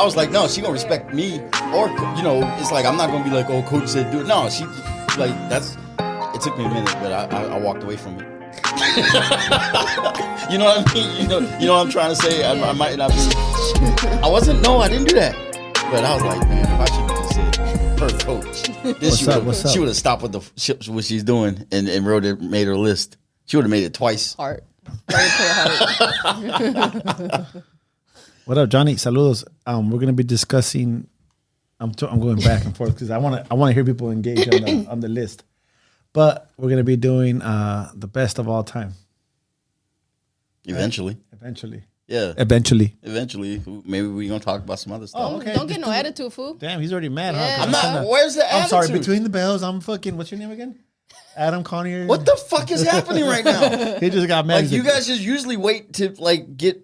was like, no, she gonna respect me, or it's like I'm not gonna be like, oh, coach said do it. No, she like that's. It took me a minute, but I walked away from it. You know what I mean? You know what I'm trying to say. I might not be. I didn't do that. But I was like, man, if I should have said her coach, then she would have stopped with what she's doing and made her list. She would have made it twice. Heart. What up, Johnny? Saludos. We're gonna be discussing. I'm going back and forth because I want to hear people engage on the list. But we're gonna be doing the best of all time. Eventually. Yeah. Eventually. Maybe we're gonna talk about some other stuff. Oh, okay. Don't get no attitude, fool. Damn, he's already mad. Yeah. Huh? I'm not. Where's the attitude? I'm sorry. Between the Bellz, I'm fucking. What's your name again? Adam Connier. What the fuck is happening right now? He just got mad. Like you guys just usually wait to like get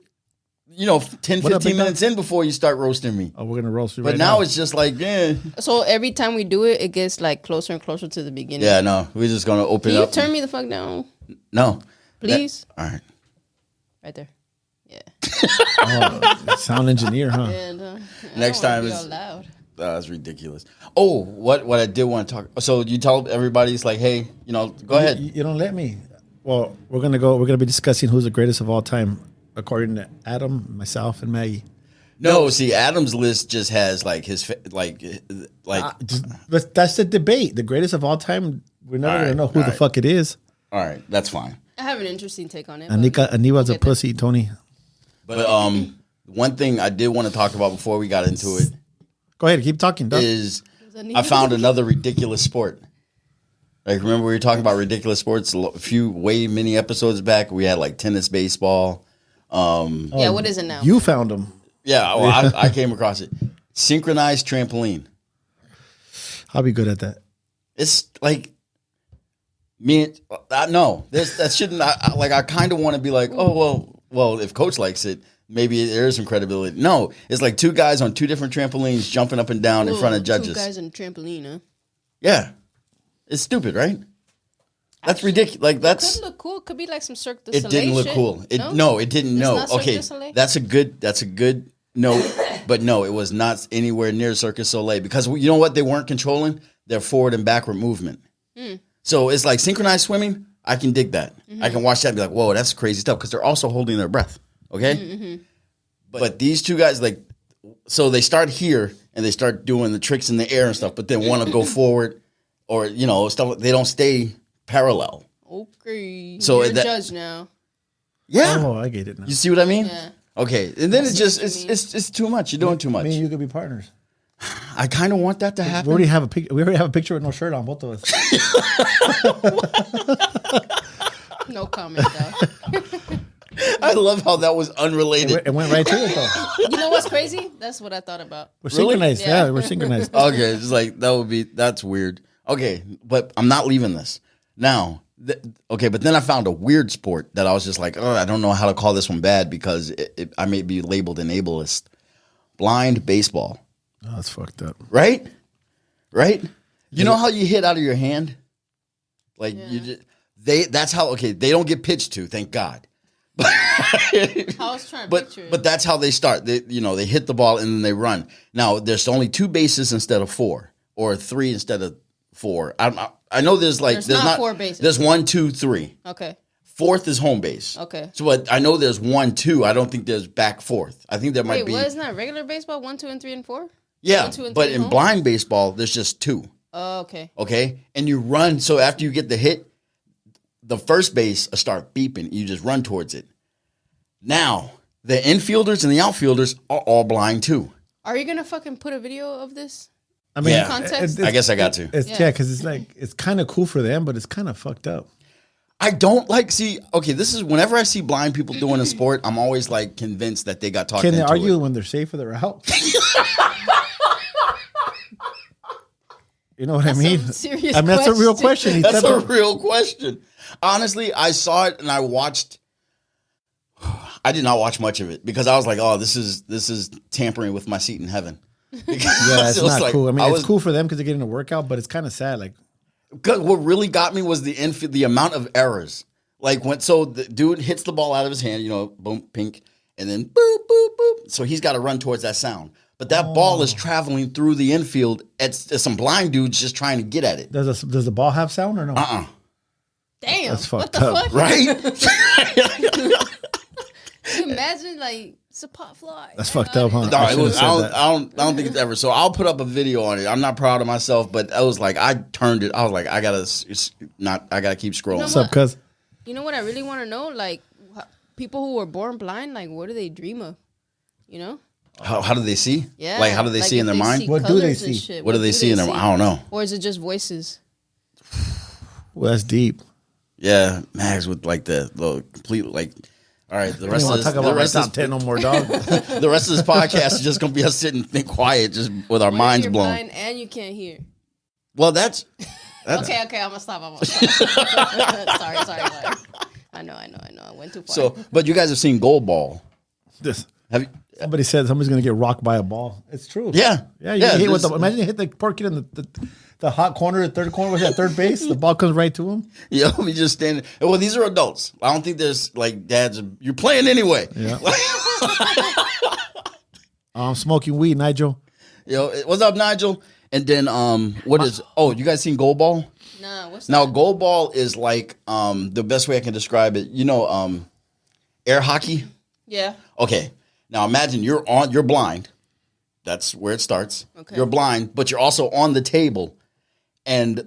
10, 15 minutes in before you start roasting me. Oh, we're gonna roast you but right now. now. It's just like, yeah. So every time we do it, it gets like closer and closer to the beginning. Yeah, no. We're just gonna open Can up. you turn me the fuck down? No. Please? All right. Right there. Yeah. Sound engineer, huh? And, Next time it's is loud. That's ridiculous. Oh, what I did want to talk. So you told everybody, it's like, hey, go ahead. You don't let me. Well, we're gonna be discussing who's the greatest of all time, according to Adam, myself, and Maggie. No, see, Adam's list just has like his but that's the debate. The greatest of all time. We're never gonna know who the fuck it is. All right, that's fine. I have an interesting take on it. Aniba's a pussy, Tony. But one thing I did want to talk about before we got into it. Go ahead, keep talking. Doug. Is I found another ridiculous sport. Like, remember we were talking about ridiculous sports many episodes back. We had like tennis, baseball. What is it now? You found them. Yeah, well, I came across it. Synchronized trampoline. I'll be good at that. It's like no, that shouldn't. I kind of want to be like, oh well, if coach likes it, maybe there is some credibility. No, it's like two guys on two different trampolines jumping up and down in front of judges. Two guys on a trampoline, huh? Yeah, it's stupid, right? That's ridiculous. Like It could look cool. Could be like some Cirque du Soleil. It didn't look cool. It didn't. No, okay, that's a good note. But no, it was not anywhere near Cirque du Soleil because you know what they weren't controlling? Their forward and backward movement. So it's like synchronized swimming. I can dig that. I can watch that and be like, whoa, that's crazy stuff because they're also holding their breath. Okay, but these two guys so they start here and they start doing the tricks in the air and stuff, but then want to go forward or stuff. They don't stay parallel. Okay. So you're a judge now. Yeah. Oh, I get it now. You see what I mean? Yeah. Okay. And then it's too much. You're doing too much. Me and you could be partners. I kind of want that to happen. We already have a picture with no shirt on, both of us. No comment, though. I love how that was unrelated. It went right to it, though. You know what's crazy? That's what I thought about. We're synchronized. Yeah. Yeah, we're synchronized. Okay, it's like that's weird. Okay, but I'm not leaving this now. But then I found a weird sport that I was just like, I don't know how to call this one bad because I may be labeled an ableist. Blind baseball. Oh, that's fucked up. Right? You know how you hit out of your hand? Like that's how. Okay, they don't get pitched to, thank God. I was trying to picture it. But that's how they start. They hit the ball and then they run. Now there's only 2 bases instead of 4, or 3 instead of 4. I know there's not 4 bases. There's 1, 2, 3. Okay. 4th is home base. Okay. So but I know there's 1, 2. I don't think there's back 4th. I think there might be. Wait, isn't that regular baseball? 1, 2, and 3, and 4? Yeah, 1, 2, and but 3 in home? blind baseball, there's just 2. Oh, okay. Okay, and you run. So after you get the hit, the first base will start beeping. You just run towards it. Now the infielders and the outfielders are all blind too. Are you gonna fucking put a video of this? I mean, context? I guess I got to. Because it's kind of cool for them, but it's kind of fucked up. I don't this is whenever I see blind people doing a sport, I'm always like convinced that they got talked into it. Can they argue when they're safe or they're out? You know what I mean? Serious that's a real question. That's a real question. Honestly, I saw it and I watched. I did not watch much of it because I was like, "Oh, this is tampering with my seat in heaven." It's not cool. I mean, it's cool for them because they're getting a workout, but it's kind of sad. Like, what really got me was the amount of errors. Like the dude hits the ball out of his hand, boom, pink, and then boop, boop, boop. So he's got to run towards that sound. But that ball is traveling through the infield. It's some blind dudes just trying to get at it. Does the ball have sound or no? Damn. That's fucked what the up. fuck? Right? Can you imagine, like, it's a pot fly. That's fucked up, huh? No, I don't think it's ever. So I'll put up a video on it. I'm not proud of myself, but I was like, I turned it. I was like, I gotta keep scrolling. What's up, cuz? You know what I really want to know? Like, people who were born blind, like, what do they dream of? You know? How do they see? Yeah. Like, how do they see in their mind? What do they see? What do they see in their mind? I don't know. Or is it just voices? Well, that's deep. Yeah, Magz with like the complete like. All right, the rest of this, talk about my top 10 no more, dog. the rest of this podcast is just gonna be us sitting and quiet, just with our minds blown. Blind and you can't hear. Well, that's okay. I'm gonna stop. Sorry. I know. I went too far. So, but you guys have seen Goal Ball. Have you? Somebody said somebody's gonna get rocked by a ball. It's true. Yeah. You hit with imagine you hit the poor kid in the hot corner, the third corner, was that third base? The ball comes right to him. Yeah, we just standing. Well, these are adults. I don't think there's like dads. You're playing anyway. Yeah. I'm smoking weed, Nigel. What's up, Nigel? And then what is? Oh, you guys seen Goal Ball? No, what's Now that? Goal Ball is like the best way I can describe it. You know, air hockey. Yeah. Okay. Now imagine you're blind. That's where it starts. Okay. You're blind, but you're also on the table, and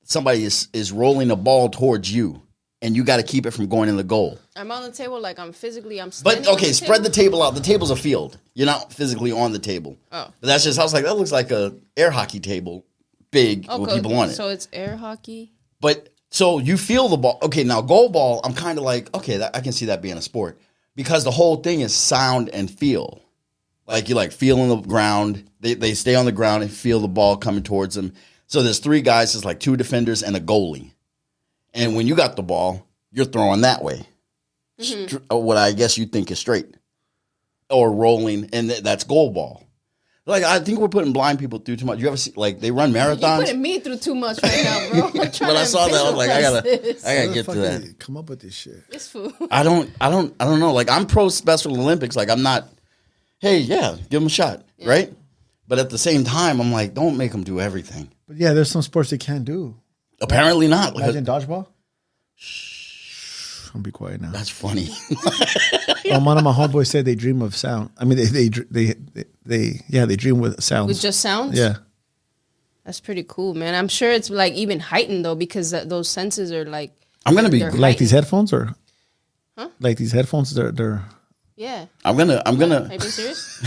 somebody is rolling a ball towards you, and you got to keep it from going in the goal. I'm on the table, like I'm standing. But okay, spread the table out. The table's a field. You're not physically on the table. Oh. But that's just, I was like, that looks like a air hockey table, big with people on it. So it's air hockey. But so you feel the ball. Okay, now Goal Ball, I'm kind of like, okay, I can see that being a sport because the whole thing is sound and feel. Like you like feeling the ground. They stay on the ground and feel the ball coming towards them. So there's 3 guys. It's like 2 defenders and a goalie. And when you got the ball, you're throwing that way. Mm-hmm. What I guess you think is straight or rolling, and that's Goal Ball. Like I think we're putting blind people through too much. You ever see like they run marathons? You're putting me through too much right now, bro. When I saw that, I was like, I gotta get to that. Come up with this shit. It's food. I don't know. Like I'm pro Special Olympics. Like I'm not. Hey, yeah, give them a shot, right? But at the same time, I'm like, don't make them do everything. But yeah, there's some sports they can't do. Apparently not. Imagine dodgeball. Shh, I'll be quiet now. That's funny. One of my homeboys said they dream of sound. I mean, they dream with sounds. With just sounds? Yeah. That's pretty cool, man. I'm sure it's like even heightened though, because those senses are like. I'm gonna be like these headphones, or, huh? Like these headphones. They're. Yeah. I'm gonna. Are you being serious?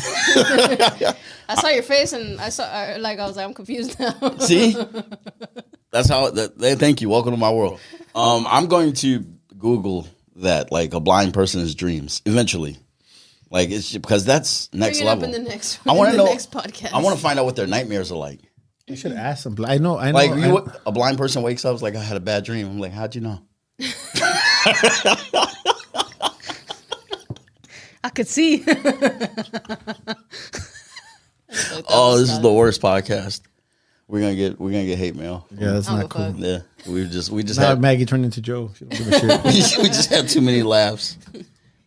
I saw your face and I was like, I'm confused now. See, that's how. Thank you. Welcome to my world. I'm going to Google that, like a blind person's dreams eventually. Like it's because that's next level. Up in the next, I want to know. Next podcast. I want to find out what their nightmares are like. You should ask them. I know. Like a blind person wakes up, is like, I had a bad dream. I'm like, how'd you know? I could see. Oh, this is the worst podcast. We're gonna get hate mail. Yeah, that's not cool. Yeah, we just now had Maggie turned into Joe. She don't give a shit. we just had too many laughs.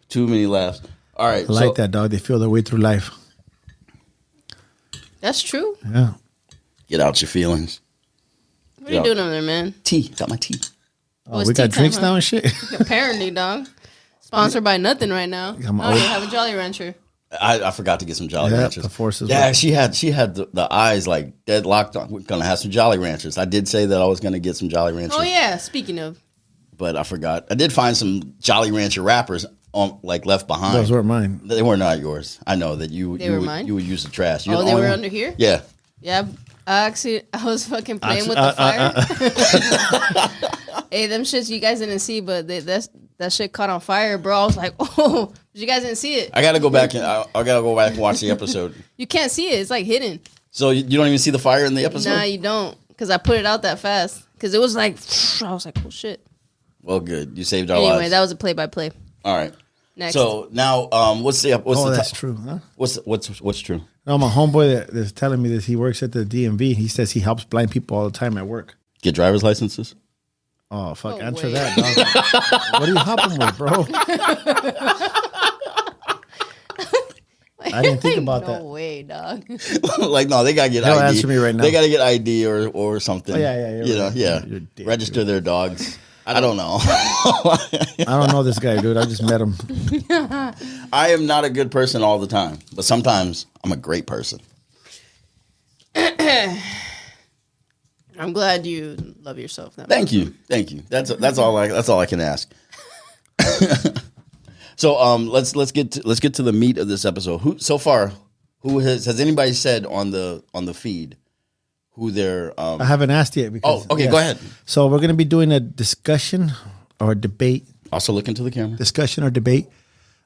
Too many laughs. All right, I like that, dog. They feel their way through life. That's true. Yeah. Get out your feelings. What are you doing over there, man? Tea. Got my tea. Oh, we got drinks now and shit. Apparently, dog. Sponsored by nothing right now. You have a Jolly Rancher. I forgot to get some Jolly Ranchers. The forces. Yeah, she had the eyes like deadlocked on. We're gonna have some Jolly Ranchers. I did say that I was gonna get some Jolly Ranchers. Oh yeah, speaking of. But I forgot. I did find some Jolly Rancher wrappers like left behind. Those weren't mine. They were not yours. I know that you would use the trash. They were under here? Yeah. Yeah. I was fucking playing with the fire. Hey, them shits you guys didn't see, but that shit caught on fire, bro. I was like, oh, you guys didn't see it. I gotta go back and watch the episode. You can't see it. It's like hidden. So you don't even see the fire in the episode? Nah, you don't. Because I put it out that fast. Because it was like, I was like, oh shit. Well, good. You saved our lives. Anyway, that was a play-by-play. All right. Next. So now, what's that's true, huh? What's true? No, my homeboy that's telling me this. He works at the DMV. He says he helps blind people all the time at work. Get driver's licenses? Oh, fuck. Answer that, dog. What are you hopping with, bro? I didn't think about that. No way, dog. Like, no, they gotta get They'll ID. answer me right now. They gotta get ID or something. Oh, yeah. You know, right. yeah. You're Register their dogs. I don't know. I don't know this guy, dude. I just met him. I am not a good person all the time, but sometimes I'm a great person. I'm glad you love yourself. Thank you. That's all I can ask. So let's get to the meat of this episode. Who has anybody said on the feed who they're I haven't asked yet. Because, okay, go ahead. So we're going to be doing a discussion or debate. Also look into the camera. Discussion or debate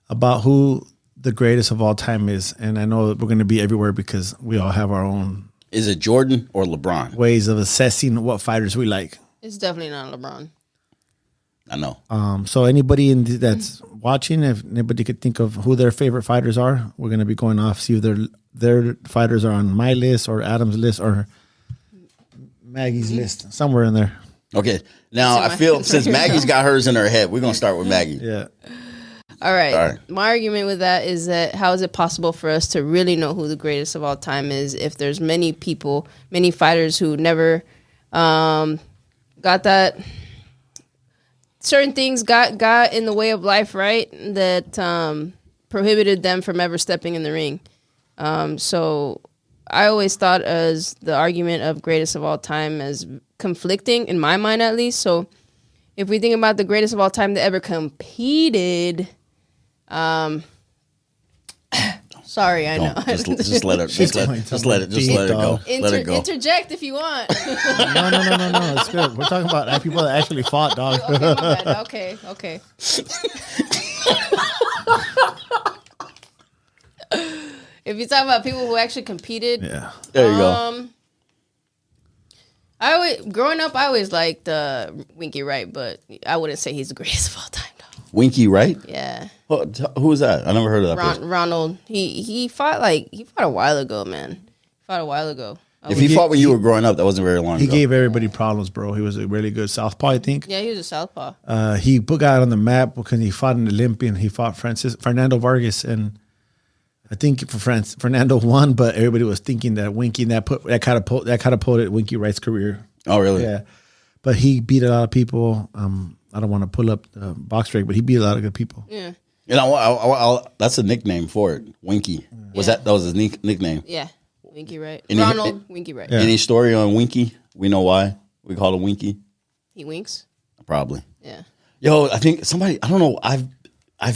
about who the greatest of all time is. And I know that we're going to be everywhere because we all have our own. Is it Jordan or LeBron? Ways of assessing what fighters we like. It's definitely not LeBron. I know. So anybody that's watching, if anybody could think of who their favorite fighters are, we're going to be going off, see if their fighters are on my list or Adam's list or Maggie's list, somewhere in there. Okay. Now, I feel since Maggie's got hers in her head, we're going to start with Maggie. Yeah. All right. My argument with that is that how is it possible for us to really know who the greatest of all time is if there's many people, many fighters who never got that, certain things got in the way of life, right, that prohibited them from ever stepping in the ring. So I always thought as the argument of greatest of all time as conflicting, in my mind at least. So if we think about the greatest of all time that ever competed, sorry, I know. Just let it go. Let it go. Interject if you want. No. It's good. We're talking about people that actually fought, dog. Okay, my bad. Okay. If you talk about people who actually competed, Yeah. There you go. Growing up, I always liked Winky Wright, but I wouldn't say he's the greatest of all time, though. Winky Wright? Yeah. Who was that? I never heard of that person. Ronald. He fought a while ago, man. If he fought when you were growing up, that wasn't very long ago. He gave everybody problems, bro. He was a really good southpaw, I think. Yeah, he was a southpaw. He got on the map because he fought an Olympian. He fought Fernando Vargas, and I think Fernando won, but everybody was thinking that Winky that catapulted Winky Wright's career. Oh, really? Yeah, but he beat a lot of people. I don't want to pull up the box rate, but he beat a lot of good people. Yeah. You know, that's a nickname for it. Winky. That was his nickname? Yeah. Winky Wright. Ronald Winky Wright. Yeah. Any story on Winky? We know why we call him Winky. He winks. Probably. Yeah. Yo, I think somebody. I don't know. I've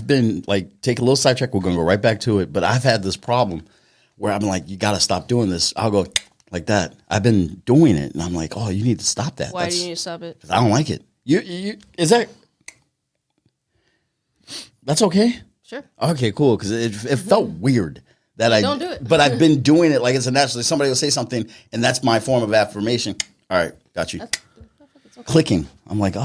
been like, take a little sidetrack. We're gonna go right back to it. But I've had this problem where I'm like, you got to stop doing this. I'll go like that. I've been doing it, and I'm like, oh, you need to stop that. Why do you need to stop it? I don't like it. You is that? That's okay. Sure. Okay, cool. Because it felt weird that don't do it. But I've been doing it like it's a natural. Somebody will say something, and that's my form of affirmation. All right, got you. Okay. Clicking. I'm like,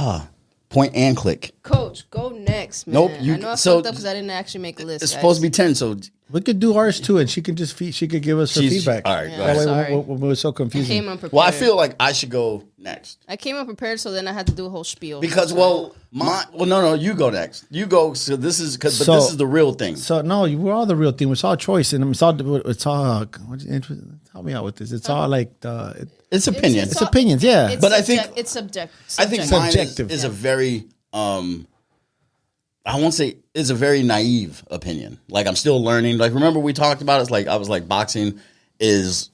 point and click. Coach, go next, man. Nope. I know I fucked up because I didn't actually make a list. It's supposed to be 10, so We could do ours too, and she could give us her feedback. All right, go That ahead. way we were so I confusing. came unprepared. Well, I feel like I should go next I came unprepared, so then I had to do a whole spiel. because no, you go next. You go. So this is but this is the real thing. So no, we're all the real thing. It's all choice, and it's all. Help me out with this. It's all like It's opinion. It's opinions, yeah. But I think it's subjective. I think mine is a very I won't say it's a very naive opinion. Like I'm still learning. Like remember we talked about it's like I was like boxing is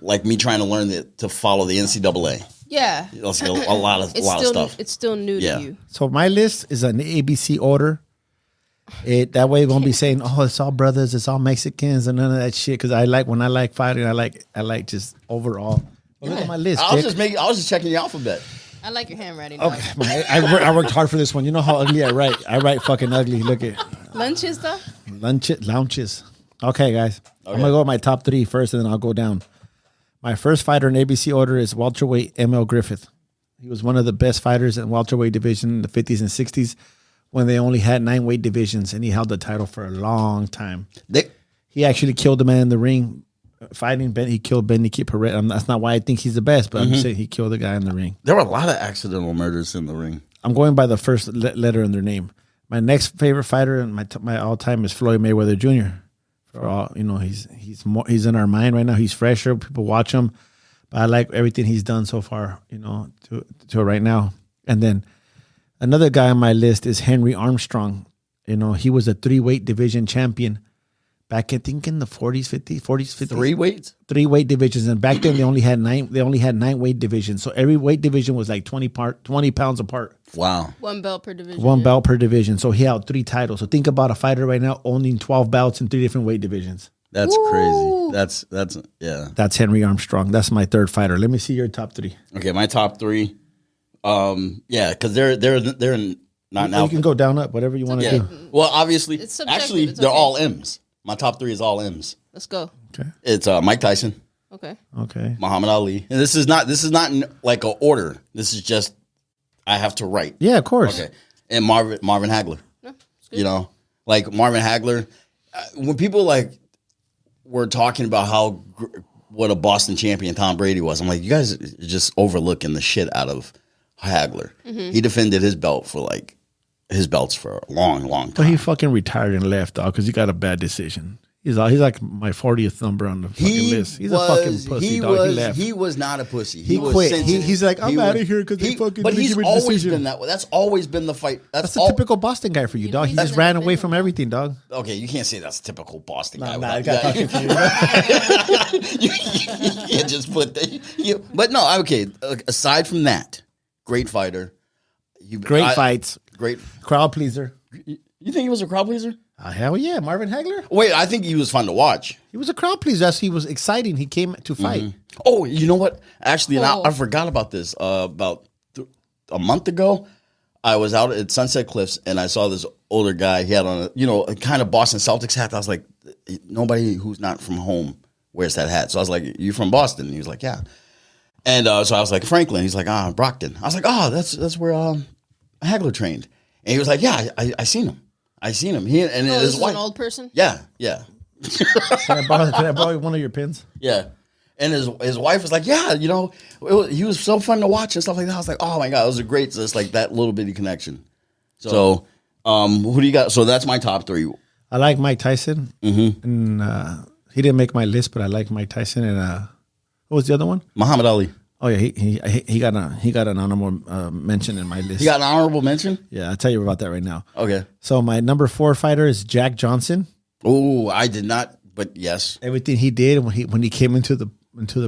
like me trying to learn to follow the NCAA. Yeah, It's a lot of stuff. It's still new to you. So my list is an ABC order. That way we won't be saying, "Oh, it's all brothers, it's all Mexicans," and none of that shit. Because I like fighting. I like just overall. Well, look at my list. I was just checking the alphabet. I like your handwriting. Okay, I worked hard for this one. You know how ugly I write. I write fucking ugly. Look at Lunches though. Lunches. Okay, guys. Okay. I'm gonna go with my top 3 first, and then I'll go down. My first fighter in ABC order is welterweight ML Griffith. He was one of the best fighters in welterweight division in the 50s and 60s when they only had 9 weight divisions, and he held the title for a long time. He actually killed the man in the ring. Fighting Ben, he killed Ben Nikit Perez. That's not why I think he's the best, but I'm saying he killed the guy in the ring. There were a lot of accidental murders in the ring. I'm going by the first letter in their name. My next favorite fighter and my all time is Floyd Mayweather Jr. For all he's in our mind right now. He's fresher. People watch him, but I like everything he's done so far. To right now. And then another guy on my list is Henry Armstrong. He was a 3-weight division champion back, I think, in the 40s, 50s. 3 weights? 3 weight divisions. And back then they only had 9 weight divisions. So every weight division was like 20 pounds apart. Wow. 1 belt per division. 1 belt per division. So he held 3 titles. So think about a fighter right now owning 12 belts in 3 different weight divisions. That's crazy. That's yeah. That's Henry Armstrong. That's my third fighter. Let me see your top 3. Okay, my top 3. Yeah, because they're not now. You can go down, up, whatever you want to do. Well, obviously, actually, they're all M's. My top 3 is all M's. Let's go. Okay. It's Mike Tyson. Okay. Muhammad Ali. And this is not like an order. This is just I have to write. Yeah, of course. Okay. And Marvin Hagler. No, like Marvin Hagler. When people were talking about what a Boston champion Tom Brady was, I'm like, you guys are just overlooking the shit out of Hagler. Mm-hmm. He defended his belts for a long, long time. But he fucking retired and left, dog, because he got a bad decision. He's like my 40th number on the fucking list. He's a fucking pussy, dog. He left. He was not a pussy. He quit. He's like, I'm out of here because they fucking. But he's always been that way. That's always been the fight. That's the typical Boston guy for you, dog. He just ran away from everything, dog. Okay, you can't say that's a typical Boston guy. I got talking to you. You just put but no, okay. Aside from that, great fighter. Great fights. Great crowd pleaser. You think he was a crowd pleaser? Hell yeah, Marvin Hagler. Wait, I think he was fun to watch. He was a crowd pleaser. He was exciting. He came to fight. Mm-hmm. Oh, you know what? Actually, and I forgot about this. About a month ago, I was out at Sunset Cliffs and I saw this older guy. He had on a kind of Boston Celtics hat. I was like, nobody who's not from home wears that hat. So I was like, you from Boston? And he was like, yeah. And so I was like, Franklin. He's like, Brockton. I was like, that's where Hagler trained. And he was like, yeah, I seen him. He and his wife. An old person? Yeah. Can I borrow one of your pins? Yeah. And his wife was like, yeah, he was so fun to watch and stuff like that. I was like, oh my God, it was a great, just like that little bitty connection. So who do you got? So that's my top 3. I like Mike Tyson. Mm-hmm. And he didn't make my list, but I like Mike Tyson. And what was the other one? Muhammad Ali. Oh yeah, he got an honorable mention in my list. He got an honorable mention? Yeah, I'll tell you about that right now. Okay. So my number 4 fighter is Jack Johnson. Oh, I did not, but yes. Everything he did when he came into the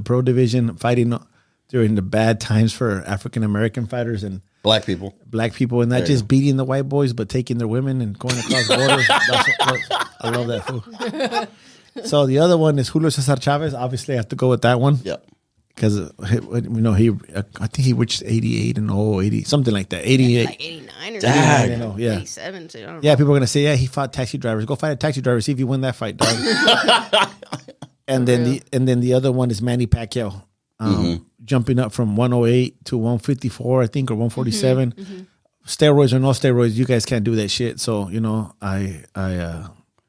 pro division, fighting during the bad times for African American fighters and black people, and not just beating the white boys, but taking their women and going across borders. I love that fool. So the other one is Julio Cesar Chavez. Obviously, I have to go with that one. Yeah. Because I think he reached 88 and 80, something like that. 88, like 89 or something. Yeah, 87. So I don't know. Yeah, people are gonna say, yeah, he fought taxi drivers. Go fight a taxi driver. See if you win that fight, dog. and then the other one is Manny Pacquiao, jumping up from 108 to 154, I think, or 147. Mm-hmm. Steroids or no steroids, you guys can't do that shit. So I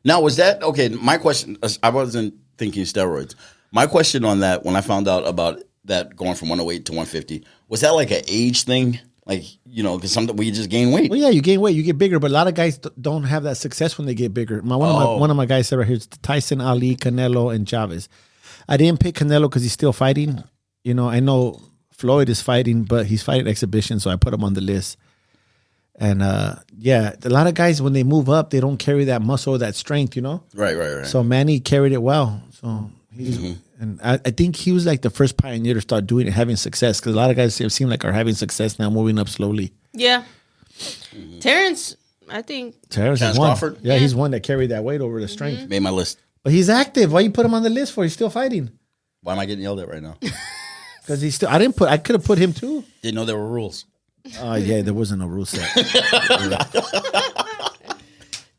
Now was that okay? My question, I wasn't thinking steroids. My question on that, when I found out about that going from 108 to 150, was that like an age thing? Like, because something we just gain weight. Well, yeah, you gain weight, you get bigger, but a lot of guys don't have that success when they get bigger. One of my guys said right here is Tyson, Ali, Canelo, and Chavez. I didn't pick Canelo because he's still fighting. I know Floyd is fighting, but he's fighting exhibition, so I put him on the list. And a lot of guys when they move up, they don't carry that muscle, that strength, Right. So Manny carried it well. So and I think he was like the first pioneer to start doing it, having success. Because a lot of guys seem like are having success now, moving up slowly. Yeah. Terrence, I think. Terrence is one. Crawford? Yeah, he's one that carried that weight over the strength. Made my list. But he's active. Why you put him on the list for? He's still fighting. Why am I getting yelled at right now? Because he's still. I could have put him too. Didn't know there were rules. Yeah, there wasn't a rule set.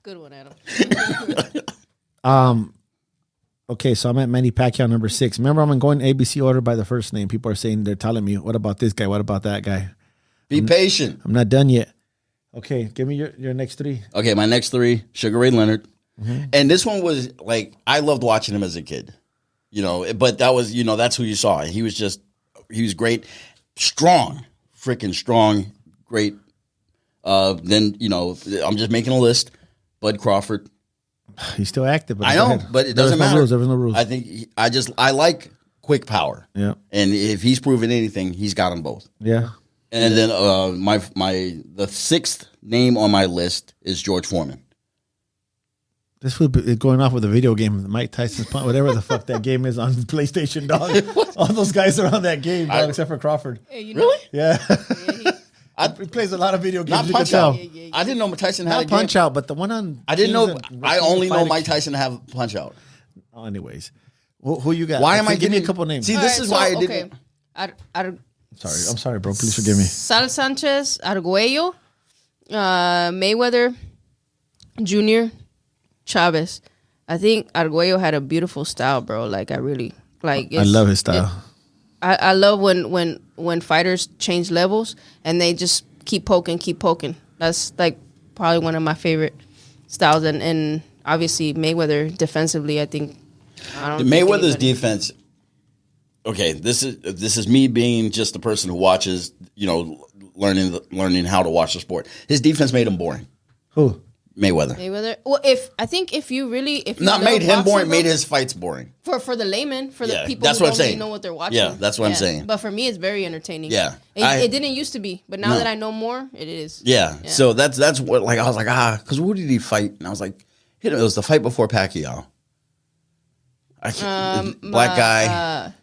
Good one, Adam. Okay, so I'm at Manny Pacquiao, number 6. Remember, I'm going ABC order by the first name. People are saying, they're telling me, what about this guy? What about that guy? Be patient. I'm not done yet. Okay, give me your next 3. Okay, my next 3, Sugar Ray Leonard. Mm-hmm. And this one was like, I loved watching him as a kid. But that was, that's who you saw. He was great. Strong. Freaking strong. Great. Then, I'm just making a list. Bud Crawford. He's still active. But I know, but it doesn't matter. There's no rules. I think I like quick power. Yeah. And if he's proven anything, he's got them both. Yeah. And then the sixth name on my list is George Foreman. This would be going off with a video game, Mike Tyson's Punch, whatever the fuck that game is on PlayStation, dog. All those guys are on that game, dog, except for Crawford. Hey, really? Yeah. He plays a lot lot of video games. Not Punch Out. Yeah. I didn't know Tyson had a game. Punch Out, but the one on... I didn't know... I only know Mike Tyson to have Punch Out. Oh, anyways. Who you got? Why am I giving me a couple names? See, this is why I didn't... I'm sorry, bro. Please forgive me. Sal Sanchez, Arguello, Mayweather, Jr., Chavez. I think Arguello had a beautiful style, bro. Like, I really... like. I love his style. I love when fighters change levels and they just keep poking. That's like probably one of my favorite styles. And obviously Mayweather defensively, I think. Mayweather's defense. Okay, this is me being just the person who watches, learning how to watch the sport. His defense made him boring. Who? Mayweather. Well, if you not made him boring, made his fights boring. For the layman, for the people that's who what don't I'm saying. really know what they're watching. Yeah, that's what I'm saying. But for me, it's very entertaining. Yeah, it didn't used to be, but now that I know more, it is. Yeah. So that's what I was like because who did he fight? And I was like, it was the fight before Pacquiao. Black guy,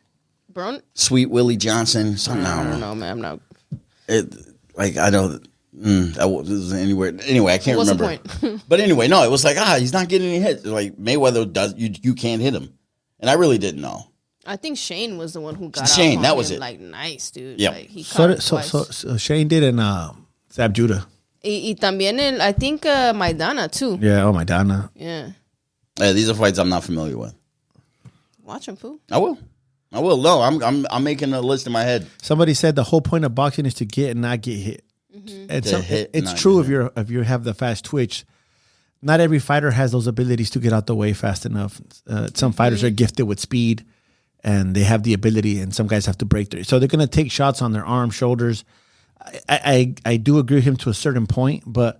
Braun? Sweet Willie Johnson. Something I don't know, man. I'm not. I know. That was anywhere. Anyway, I can't remember. What's the point? But anyway, no, it was like he's not getting any hits. Like Mayweather does, you can't hit him, and I really didn't know. I think Shane was the one who got Shane. Out that on was him, it. Like nice, dude. Yeah. Like, he so Shane did in Zab Judah. Y también I think Maidana too. Yeah. Oh, Maidana. Yeah. These are fights I'm not familiar with. Watch him, fool. I will. No, I'm making a list in my head. Somebody said the whole point of boxing is to get and not get hit. Mm-hmm. It's true if you have the fast twitch. Not every fighter has those abilities to get out the way fast enough. Some fighters are gifted with speed, and they have the ability, and some guys have to break through. So they're going to take shots on their arms, shoulders. I do agree with him to a certain point, but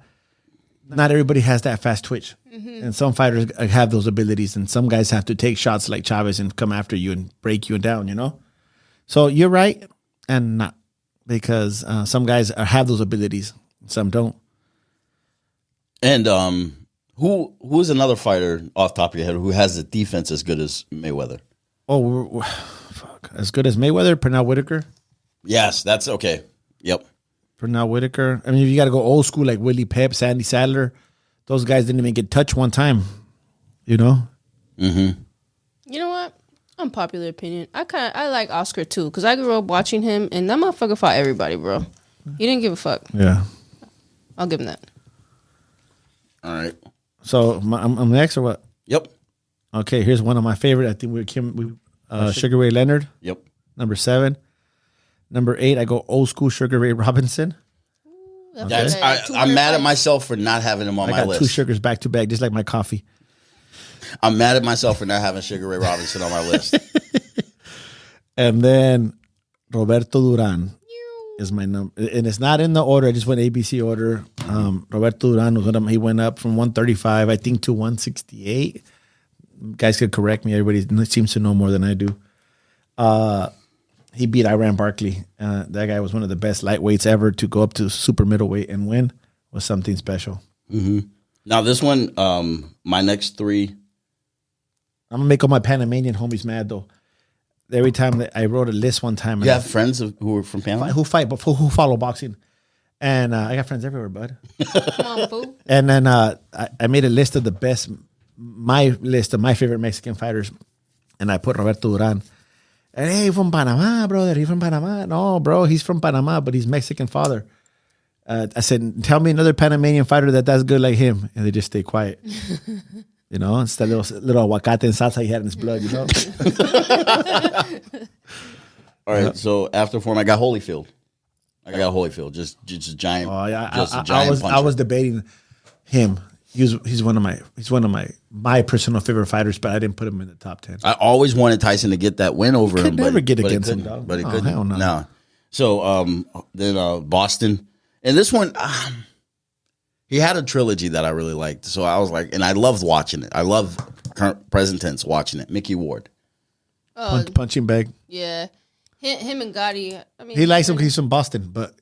not everybody has that fast twitch. Mm-hmm. And some fighters have those abilities, and some guys have to take shots like Chavez and come after you and break you down, So you're right and not, because some guys have those abilities, some don't. And who's another fighter off the top of your head who has a defense as good as Mayweather? Oh, fuck. As good as Mayweather, Pernell Whitaker? Yes, that's okay. Yep. Pernell Whitaker. I mean, if you got to go old school like Willie Pep, Sandy Sadler, those guys didn't even get touched one time, Mm-hmm. You know what? Unpopular opinion. I like Oscar too because I grew up watching him and that motherfucker fought everybody, bro. He didn't give a fuck. Yeah. I'll give him that. All right. So I'm next or what? Yep. Okay, here's one of my favorite. I think Sugar Ray Leonard. Yep. Number 7. Number 8, I go old school Sugar Ray Robinson. Okay. I'm mad at myself for not having him on my list. I got 2 sugars back to back, just like my coffee. I'm mad at myself for not having Sugar Ray Robinson on my list. And then Roberto Duran is my number. And it's not in the order. I just went ABC order. Roberto Duran, he went up from 135, I think, to 168. Guys could correct me. Everybody seems to know more than I do. He beat Iran Barkley. That guy was one of the best lightweights ever to go up to super middleweight and win. Was something special. Mm-hmm. Now this one, my next 3. I'm gonna make all my Panamanian homies mad though. Every time that I wrote a list one time, you have friends who are from Panama who fight, but who follow boxing, and I got friends everywhere, bud. Come on, fool. And then I made a list of the best, my list of my favorite Mexican fighters, and I put Roberto Duran. And hey, from Panama, brother. He's from Panama. No, bro, he's from Panama, but he's Mexican father. I said, tell me another Panamanian fighter that's good like him. And they just stay quiet. It's that little aguacate and salsa he had in his blood, All right, so after Foreman, I got Holyfield. Just a giant. Oh, yeah, puncher. I was debating him. He's one of my personal favorite fighters, but I didn't put him in the top 10. I always wanted Tyson to get that win over him. Never get against him, dog. But he couldn't. Hell no. No. So then Boston, and this one, He had a trilogy that I really liked. So I was like, and I loved watching it. I love current present tense watching it. Mickey Ward. Punching bag. Yeah. Him and Gotti. I mean, he likes him because he's from Boston, but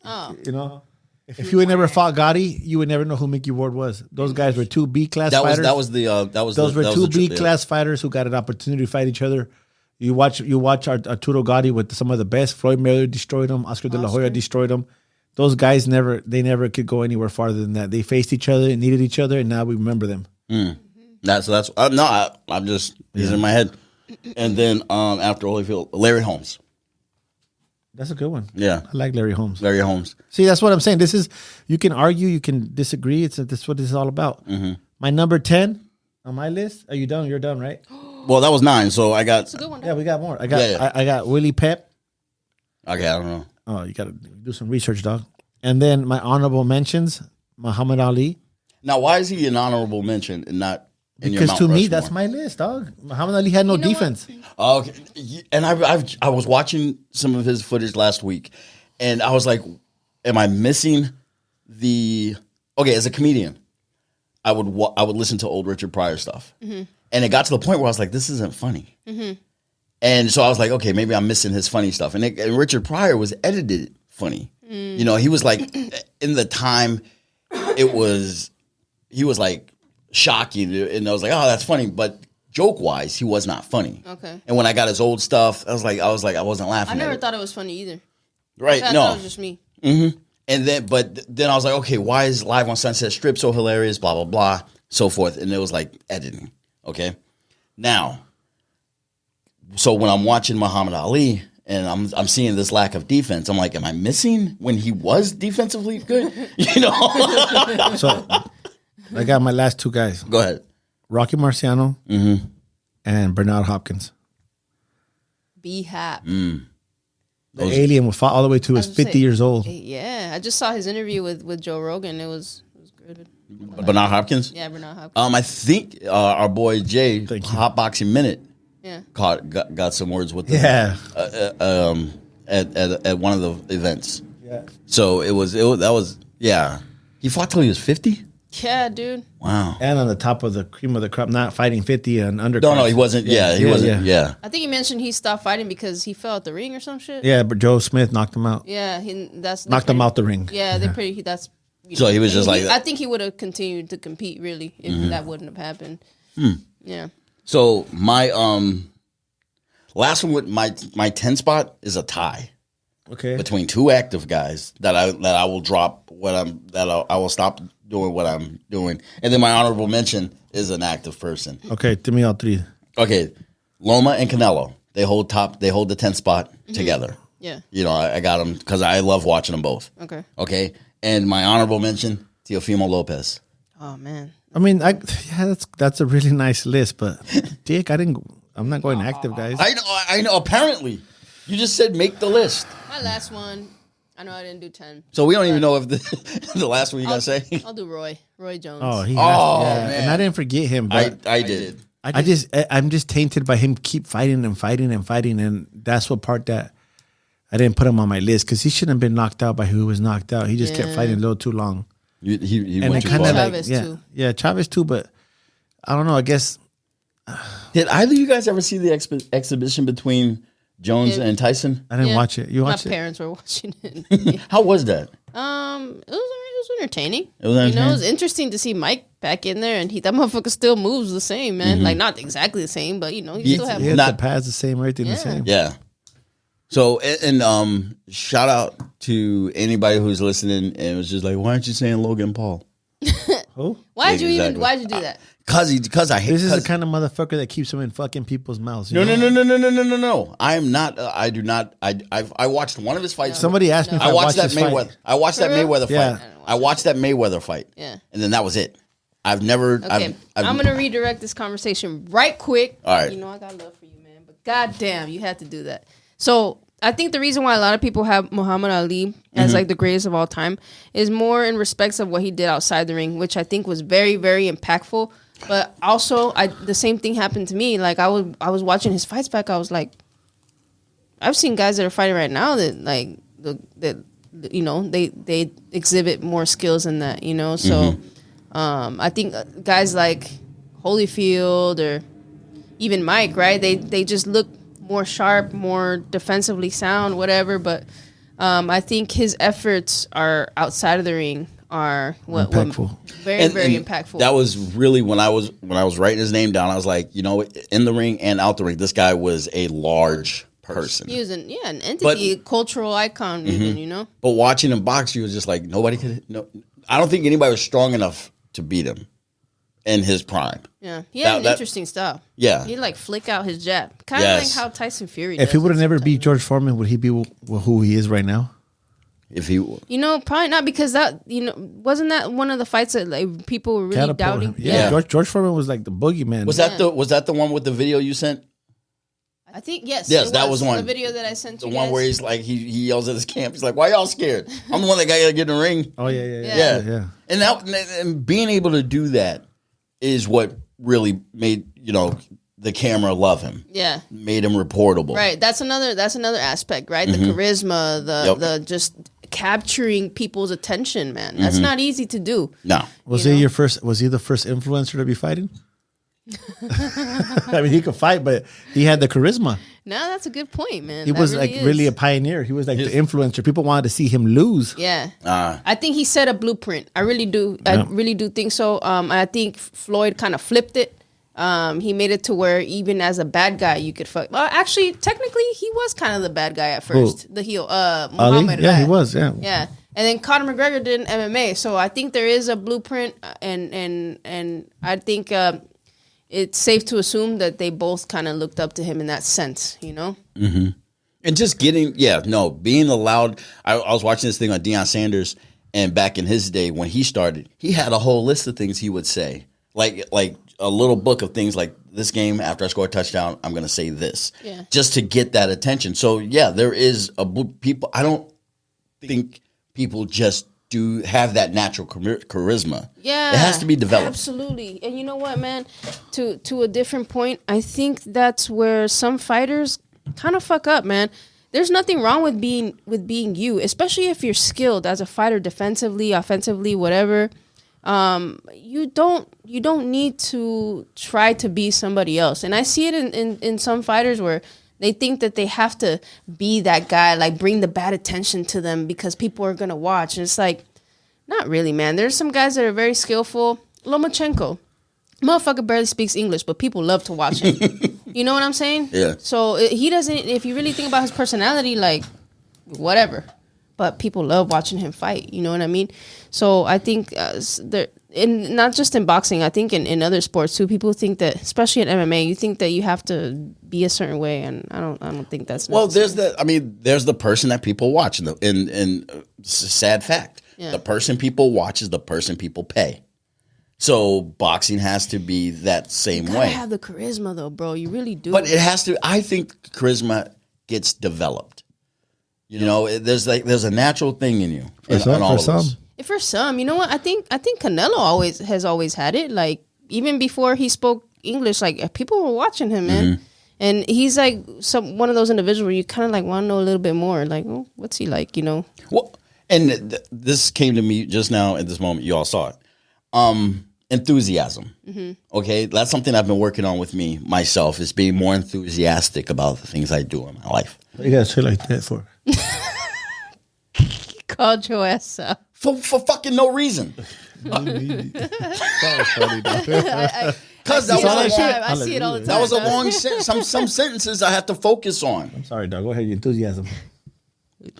you know, if you would never fought Gotti, you would never know who Mickey Ward was. Those guys were two B class fighters. Those were two B class fighters who got an opportunity to fight each other. You watch Arturo Gotti with some of the best. Floyd Mayweather destroyed him. Oscar De La Hoya destroyed him. Those guys never could go anywhere farther than that. They faced each other and needed each other, and now we remember them. I'm just these are in my head. And then after Holyfield, Larry Holmes. That's a good one. Yeah, I like Larry Holmes. Larry Holmes. See, that's what I'm saying. This is you can argue, you can disagree. That's what this is all about. Mm-hmm. My number 10 on my list. Are you done? You're done, right? Well, that was 9, so I got. That's a good one. Yeah, we got more. I got Willie Pep. Okay, I don't know. Oh, you got to do some research, dog. And then my honorable mentions: Muhammad Ali. Now, why is he an honorable mention and not? Because to me, that's my list, dog. Muhammad Ali had no defense. Okay, and I was watching some of his footage last week, and I was like, "Am I missing the?" Okay, as a comedian, I would listen to old Richard Pryor stuff, and it got to the point where I was like, "This isn't funny," and so I was like, "Okay, maybe I'm missing his funny stuff." And Richard Pryor was edited funny. You know, he was like in the time, he was like shocking, and I was like, oh, that's funny, but joke wise, he was not funny. Okay. And when I got his old stuff, I was like, I wasn't laughing. I never thought it was funny either. Right? I thought it was just me. Mm-hmm. And then I was like, okay, why is Live on Sunset Strip so hilarious? Blah blah blah, so forth. And it was like editing. Okay. Now, so when I'm watching Muhammad Ali and I'm seeing this lack of defense, I'm like, am I missing when he was defensively good? You know. So I got my last two guys. Go ahead. Rocky Marciano and Bernard Hopkins. B-Hap. The alien would fought all the way to his 50 years old. Yeah, I just saw his interview with Joe Rogan. It was good. Bernard Hopkins? Yeah, Bernard Hopkins. I think our boy Jay, Hotboxing Minute, got some words with him. Yeah. At one of the events. Yeah. So that was he fought till he was 50? Yeah, dude. Wow. And on the top of the cream of the crop, not fighting 50 and undercard. No, he wasn't. He wasn't. Yeah. I think he mentioned he stopped fighting because he fell out the ring or some shit. Yeah, but Joe Smith knocked him out. Yeah, knocked him out the ring. Yeah, that's. So he was just like that. I think he would have continued to compete really if that wouldn't have happened. Yeah. So my last one with my 10 spot is a tie. Okay. Between two active guys that I will drop I will stop doing what I'm doing, and then my honorable mention is an active person. Okay, give me all three. Okay, Loma and Canelo. They hold the 10th spot together. Yeah. You know, I got them because I love watching them both. Okay, and my honorable mention, Teofimo Lopez. Oh man. I mean, that's a really nice list, but Dick, I'm not going active, guys. I know. Apparently, you just said make the list. My last one. I know I didn't do 10. So we don't even know if the last one you got to say. I'll do Roy Jones. Oh, man. And I didn't forget him. But I did. I'm just tainted by him keep fighting and fighting and fighting, and that's what part that I didn't put him on my list because he shouldn't have been knocked out by who was knocked out. He just kept fighting a little too long. He and went too far. Chavez too. Yeah, Chavez too. But I don't know. I guess. Did either of you guys ever see the exhibition between Jones and Tyson? I didn't watch it. You watched it? My parents were watching it. How was that? It was entertaining. It was entertaining. It was interesting to see Mike back in there, and that motherfucker still moves the same, man. Like not exactly the same, but he still have the pads the same, everything the same. Yeah. So and shout out to anybody who's listening and was just like, why aren't you saying Logan Paul? Who? Why'd you do that? Because I hate. This is the kind of motherfucker that keeps them in fucking people's mouths. No. I am not. I do not. I watched one of his fights. Somebody asked me if I watched that Mayweather. Fight. I watched that Mayweather Yeah. fight. I watched that Mayweather fight. Yeah. And then that was it. I've never. Okay. I'm gonna redirect this conversation right quick. All right. You know I got love for you, man, but goddamn, you had to do that. So I think the reason why a lot of people have Muhammad Ali as like the greatest of all time is more in respects of what he did outside the ring, which I think was very, very impactful. But also, the same thing happened to me. Like I was watching his fights back. I was like, I've seen guys that are fighting right now that like they exhibit more skills than that. You know, so I think guys like Holyfield or even Mike, right? They just look more sharp, more defensively sound, whatever. But I think his efforts are outside of the ring are impactful. Very impactful. That was really when I was writing his name down. I was like, in the ring and out the ring, this guy was a large person. He was an entity, a cultural icon, even, But watching him box, he was just like nobody could. No, I don't think anybody was strong enough to beat him in his prime. Yeah, he had an interesting style. Yeah, he'd like flick out his jab, kind of like how Tyson Fury. If he would have never beat George Foreman, would he be who he is right now? If he, probably not, because that, wasn't that one of the fights that like people were really doubting? Yeah. George Foreman was like the boogeyman. Was that the one with the video you sent? I think yes. Yes, that was one. The video that I sent you. The one where he's like he yells at his camp. He's like, "Why y'all scared? I'm the one that got to get in the ring." Oh yeah. And being able to do that is what really made the camera love him. Yeah, made him reportable. Right. That's another aspect. Right. The charisma, the just capturing people's attention. Man, that's not easy to do. No. Was he the first influencer to be fighting? I mean, he could fight, but he had the charisma. No, that's a good point, man. He was really a pioneer. He was like the influencer. People wanted to see him lose. Yeah, I think he set a blueprint. I really do. I really do think so. I think Floyd kind of flipped it. He made it to where even as a bad guy, you could fuck. Well, actually, technically, he was kind of the bad guy at first. The heel, Muhammad. Yeah, he was. Yeah. Yeah. And then Conor McGregor did an MMA. So I think there is a blueprint, and I think it's safe to assume that they both kind of looked up to him in that sense, Mm-hmm. And just being allowed. I was watching this thing on Deion Sanders, and back in his day when he started, he had a whole list of things he would say, like a little book of things like, this game, after I score a touchdown, I'm going to say this, just to get that attention. So there is people. I don't think people just do have that natural charisma. Yeah, it has to be developed. Absolutely. And you know what, man? To a different point, I think that's where some fighters kind of fuck up, man. There's nothing wrong with being you, especially if you're skilled as a fighter, defensively, offensively, whatever. You don't need to try to be somebody else. And I see it in some fighters where they think that they have to be that guy, like bring the bad attention to them because people are going to watch. And it's like, not really, man. There's some guys that are very skillful. Lomachenko. Motherfucker barely speaks English, but people love to watch him. You know what I'm saying? Yeah. So he doesn't, if you really think about his personality, like, whatever. But people love watching him fight. You know what I mean? So I think not just in boxing, I think in other sports too, people think that, especially in MMA, you think that you have to be a certain way, and I don't think that's necessary. Well, there's the person that people watch, and it's a sad fact. Yeah. The person people watch is the person people pay. So boxing has to be that same way. You have the charisma, though, bro. You really do. But it has to. I think charisma gets developed. There's a natural thing in you. For some, you know what? I think Canelo has always had it. Like, even before he spoke English, like, people were watching him, man. Mm-hmm. And he's like one of those individuals where you kind of like want to know a little bit more. Like, oh, what's he like? Well, and this came to me just now at this moment. You all saw it. Enthusiasm. Mm-hmm. Okay, that's something I've been working on with myself. Is being more enthusiastic about the things I do in my life. What you gotta say like that for? Called your ass up. For fucking no reason. That was funny, dog. Because that was I see it all the time. That was a long sentence. Some sentences I have to focus on. I'm sorry, dog. Go ahead. Your enthusiasm. I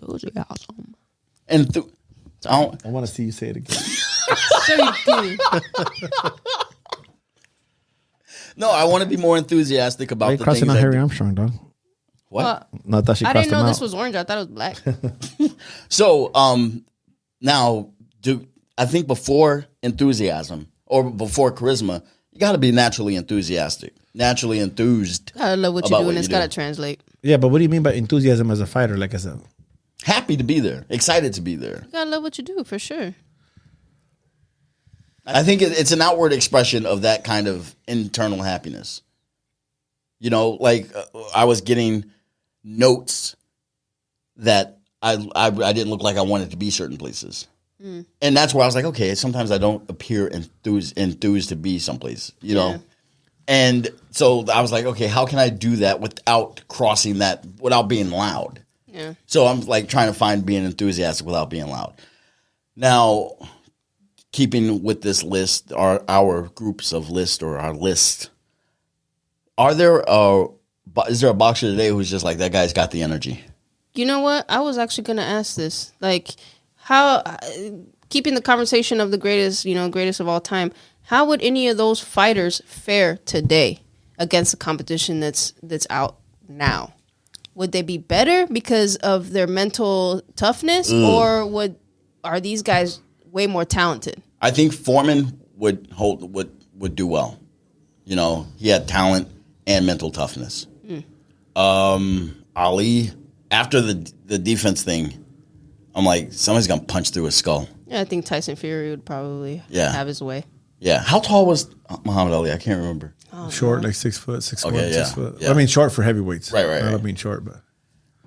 want to see you say it again. So you do. No, I want to be more enthusiastic about the crossing things. Crossing out Harry Armstrong, dog. What? No, I didn't know this was orange. I thought it was black. So, now, I think before enthusiasm or before charisma, you got to be naturally enthusiastic, naturally enthused. I love what you do, and it's got to translate. Yeah, but what do you mean by enthusiasm as a fighter? Like as a happy to be there, excited to be there. You gotta love what you do for sure. I think it's an outward expression of that kind of internal happiness. Like I was getting notes that I didn't look like I wanted to be certain places. And that's where I was like, okay, sometimes I don't appear enthused to be someplace, you know? And so I was like, okay, how can I do that without crossing that, without being loud? Yeah. So I'm like trying to find being enthusiastic without being loud. Now, keeping with this list, our groups of list or our list, is there a boxer today who's just like, that guy's got the energy? You know what? I was actually going to ask this. Like, how, keeping the conversation of the greatest of all time, how would any of those fighters fare today against the competition that's out now? Would they be better because of their mental toughness, or are these guys way more talented? I think Foreman would do well. You know, he had talent and mental toughness. Ali, after the defense thing, I'm like, somebody's gonna punch through his skull. Yeah, I think Tyson Fury would probably have his way. Yeah. How tall was Muhammad Ali? I can't remember. Short, like 6 foot, 6 okay, 6 foot. Yeah. I mean, short for heavyweights. Right. I don't mean short, but.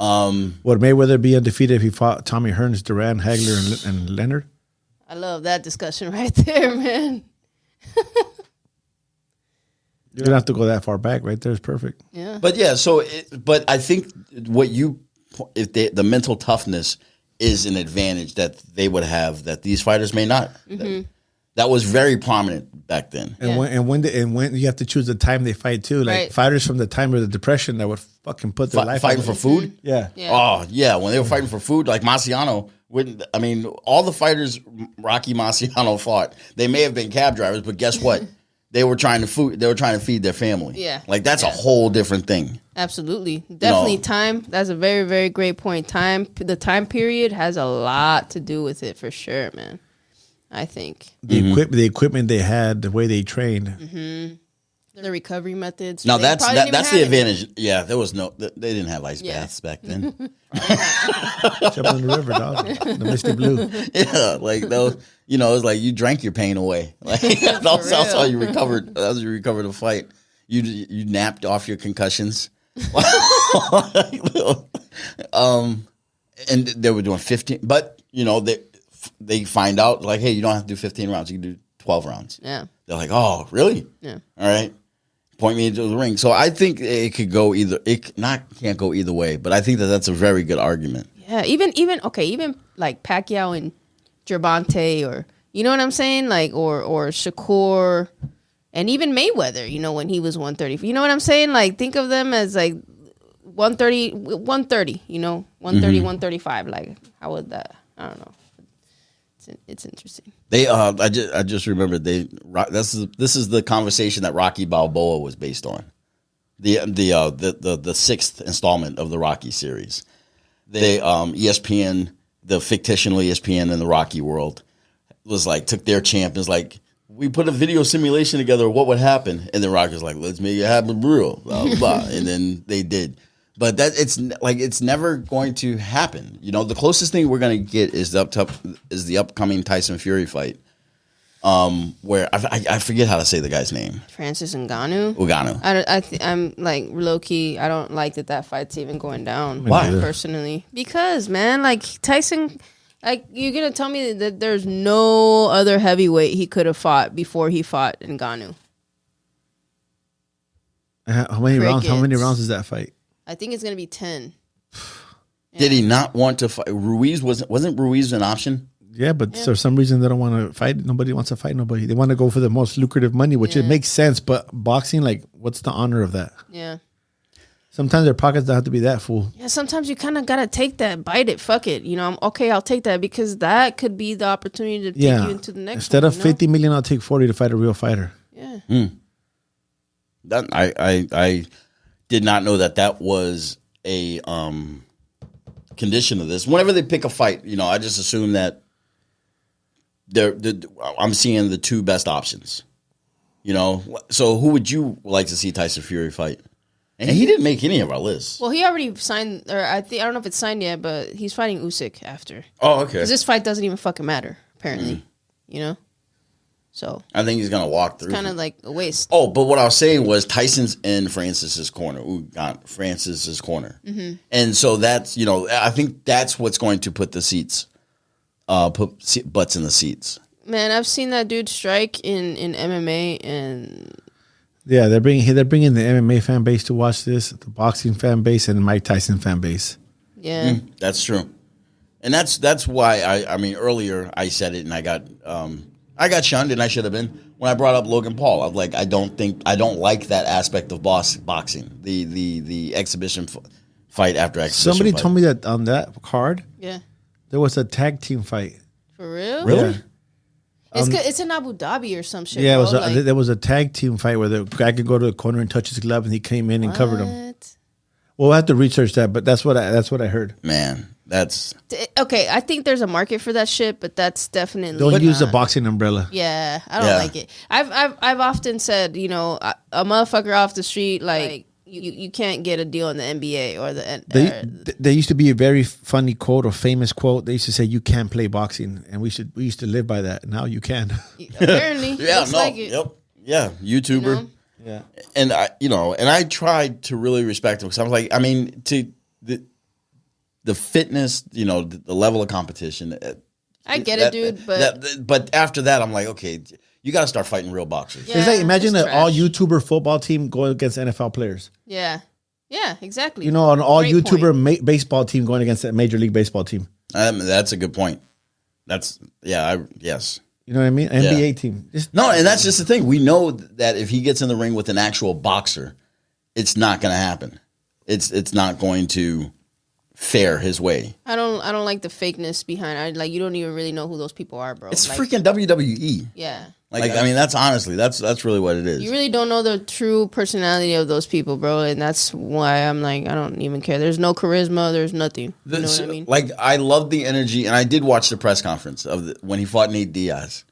Would Mayweather be undefeated if he fought Tommy Hearns, Duran, Hagler, and Leonard? I love that discussion right there, man. You don't have to go that far back. Right there is perfect. Yeah. But yeah, but I think the mental toughness is an advantage that they would have that these fighters may not. That was very prominent back then. And when you have to choose the time they fight too, like fighters from the time of the Depression that would fucking put their life fighting for food. Yeah. Oh yeah, when they were fighting for food, like Marciano. All the fighters Rocky Marciano fought, they may have been cab drivers, but guess what? They were trying to feed their family. Yeah. Like that's a whole different thing. Absolutely. Definitely time. That's a very, very great point. The time period has a lot to do with it for sure, man. I think. The equipment they had, the way they trained. The recovery methods. Now that's the advantage. Yeah, they didn't have ice baths back then. Jump in the river, dog. The Misty Blue. Yeah, like those. You know, it's like you drank your pain away. Like that's how you recovered. That's how you recovered the fight. You napped off your concussions. And they were doing 15, but you know they find out like, hey, you don't have to do 15 rounds. You can do 12 rounds. Yeah. They're like, oh, really? Yeah. All right. Point me into the ring. So I think it could go either. Can't go either way. But I think that's a very good argument. Yeah. Even like Pacquiao and Gervonta, or you know what I'm saying, like or Shakur, and even Mayweather. You know, when he was 130. You know what I'm saying? Like think of them as like 130. You know, 130, 135. Like how would that? I don't know. It's interesting. I just remembered this is the conversation that Rocky Balboa was based on. The sixth installment of the Rocky series. ESPN, the fictional ESPN in the Rocky world, was like took their champ and was like, we put a video simulation together of what would happen, and then Rocky's like, let's make it happen real, blah blah blah. And then they did. But it's never going to happen. You know, the closest thing we're going to get is the upcoming Tyson Fury fight, where I forget how to say the guy's name. Francis Ngannou. I'm like low key. I don't like that fight's even going down. Why? Personally, because man, like Tyson, like you're gonna tell me that there's no other heavyweight he could have fought before he fought Ngannou. How many rounds is that fight? I think it's going to be 10. Yeah. Did he not want to fight? Ruiz wasn't Ruiz an option? Yeah, but for some reason they don't want to fight. Nobody wants to fight nobody. They want to go for the most lucrative money, which it makes sense. But boxing, like, what's the honor of that? Yeah. Sometimes their pockets don't have to be that full. Yeah, sometimes you kind of got to take that, bite it, fuck it. You know, I'll take that because that could be the opportunity to take you into the next Instead of $50 million, I'll take 40 to fight a real fighter. Yeah. That I did not know that was a condition of this. Whenever they pick a fight, you know, I just assume that I'm seeing the two best options. You know, so who would you like to see Tyson Fury fight? And he didn't make any of our lists. Well, he already signed, or I don't know if it's signed yet, but he's fighting Usyk after. Oh, okay. Because this fight doesn't even fucking matter, apparently. You know. So I think he's gonna walk through. It's kind of like a waste. Oh, but what I was saying was Tyson's in Francis's corner. Francis's corner, and so that's I think that's what's going to put the seats put butts in the seats. Man, I've seen that dude strike in MMA, and yeah, they're bringing the MMA fan base to watch this, the boxing fan base, and the Mike Tyson fan base. Yeah, that's true, and that's why I mean earlier I said it, and I got shunned, and I should have been when I brought up Logan Paul. I'm like, I don't like that aspect of boxing, the exhibition fight after exhibition. Somebody fight. told me that on that card, there was a tag team fight. For real? Really? Yeah. It's in Abu Dhabi or some shit. Yeah, bro. there was a tag team fight where the guy could go to the corner and touch his glove, and he came in and covered him. Well, we'll have to research that, but that's what I heard. Man, that's okay. I think there's a market for that shit, but that's definitely don't use the boxing umbrella. Yeah, I don't like it. I've often said, you know, a motherfucker off the street, like you can't get a deal in the NBA or the. There used to be a very funny quote or famous quote. They used to say, "You can't play boxing," and we used to live by that. Now you can. Apparently, yeah, no, like it. Yep, yeah, YouTuber. You know? Yeah, and I tried to really respect him because I was like, I mean, to the fitness, you know, the level of competition. I get it, dude, but after that, I'm like, okay, you got to start fighting real boxers. Yeah, it's like imagine an all YouTuber football team going against NFL players. Yeah, exactly. You know, an all YouTuber baseball team going against a Major League Baseball team. That's a good point. Yes. You know what I mean? NBA team. And that's just the thing. We know that if he gets in the ring with an actual boxer, it's not going to happen. It's not going to fare his way. I don't like the fakeness behind it. Like, you don't even really know who those people are, bro. It's like, freaking WWE. Yeah. Like I mean, that's honestly, that's really what it is. You really don't know the true personality of those people, bro, and that's why I'm like, I don't even care. There's no charisma. There's nothing. You know what I mean? Like, I love the energy, and I did watch the press conference of when he fought Nate Diaz,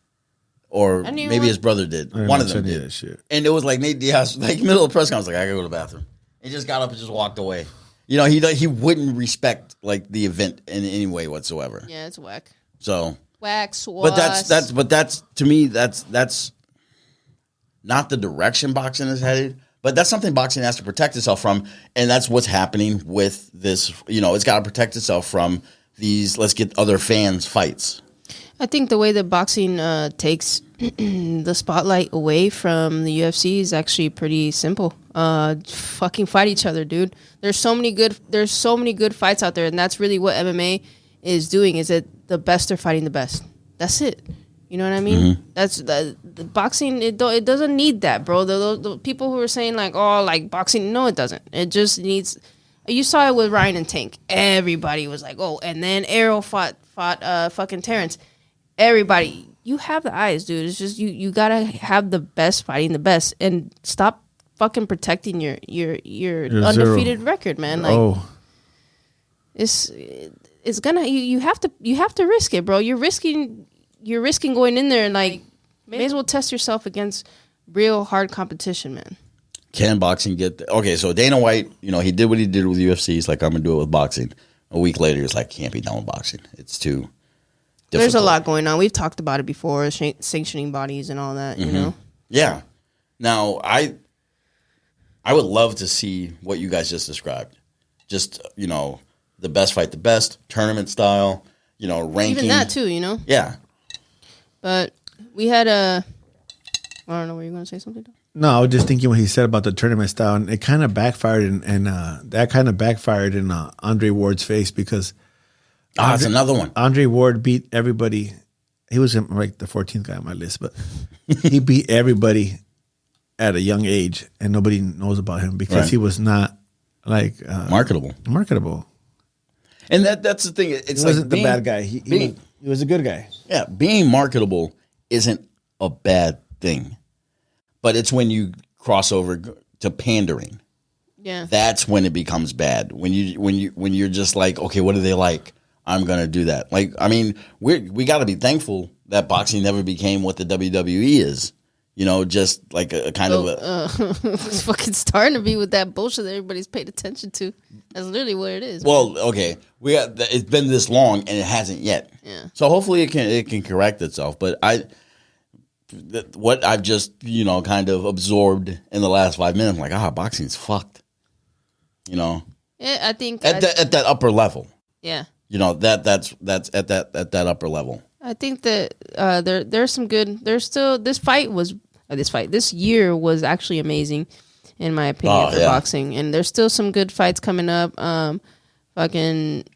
or maybe his brother did. One of them did. Shit. And it was like Nate Diaz, like middle of the press conference, like, I gotta go to the bathroom. He just got up and just walked away. You know, he wouldn't respect like the event in any way whatsoever. Yeah, it's whack. So. Wax, but that's to me that's not the direction boxing is headed, but that's something boxing has to protect itself from, and that's what's happening with this. You know, it's got to protect itself from these let's get other fans fights. I think the way that boxing takes the spotlight away from the UFC is actually pretty simple. Fucking fight each other, dude. There's so many good fights out there, and that's really what MMA is doing. Is that the best are fighting the best? That's it. You know what I mean? Mm-hmm. That's the boxing. It doesn't need that, bro. The people who are saying like, oh, like boxing. No, it doesn't. It just needs. You saw it with Ryan and Tank. Everybody was like, oh, and then Errol fought fucking Terrence. Everybody, you have the eyes, dude. It's just you gotta have the best fighting the best, and stop fucking protecting your undefeated record, man. Like, it's gonna you have to risk it, bro. You're risking going in there and like may as well test yourself against real hard competition, man. Can boxing get okay? So Dana White, you know, he did what he did with UFC. He's like, I'm gonna do it with boxing. A week later, he's like, can't be done with boxing. It's too difficult. There's a lot going on. We've talked about it before, sanctioning bodies and all that. You know. Yeah. Now I would love to see what you guys just described. Just, you know, the best fight the best, tournament style, you know, ranking. Even that too, you know? Yeah. But we had I don't know, were you going to say something? No, I was just thinking what he said about the tournament style, and it kind of backfired, and that kind of backfired in Andre Ward's face because... that's another one. Andre Ward beat everybody. He was like the 14th guy on my list, but he beat everybody at a young age, and nobody knows about him because he was not like marketable. And that's the thing. It's he wasn't the bad guy. He was a good guy. Yeah, being marketable isn't a bad thing, but it's when you cross over to pandering. Yeah, that's when it becomes bad. When you're just like, okay, what do they like? I'm gonna do that. Like, I mean, we got to be thankful that boxing never became what the WWE is. You know, just like a kind of it's fucking starting to be with that bullshit that everybody's paid attention to. That's literally what it is. Well, man. Okay, it's been this long and it hasn't yet. Yeah. So hopefully it can correct itself. But what I've just kind of absorbed in the last 5 minutes, I'm like, boxing's fucked. You know. Yeah, I think at that upper level. Yeah. You know, that's at that upper level. I think that there's some good. There's still this year was actually amazing, in my opinion, for boxing, and there's still some good fights coming up. Fucking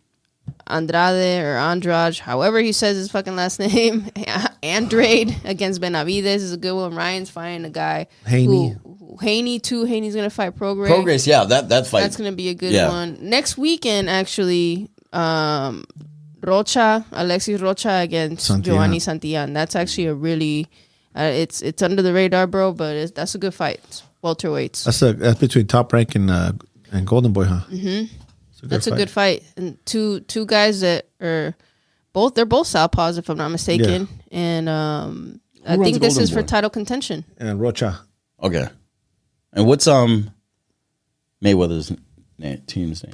Andrade, however he says his fucking last name, Andrade against Benavidez is a good one. Ryan's fighting a guy Haney too. Haney's gonna fight Prograis. Yeah, that fight. That's gonna be a good one. Next weekend, actually. Alexis Rocha against Giovanni Santillan. That's actually a really, it's under the radar, bro. But that's a good fight. It's welterweights. That's between Top Rank and Golden Boy, huh? Mm-hmm. That's a good fight. And two guys that are both southpaws, if I'm not mistaken. Yeah. And I think this is for title contention. And Rocha. Okay. And what's Mayweather's team's name?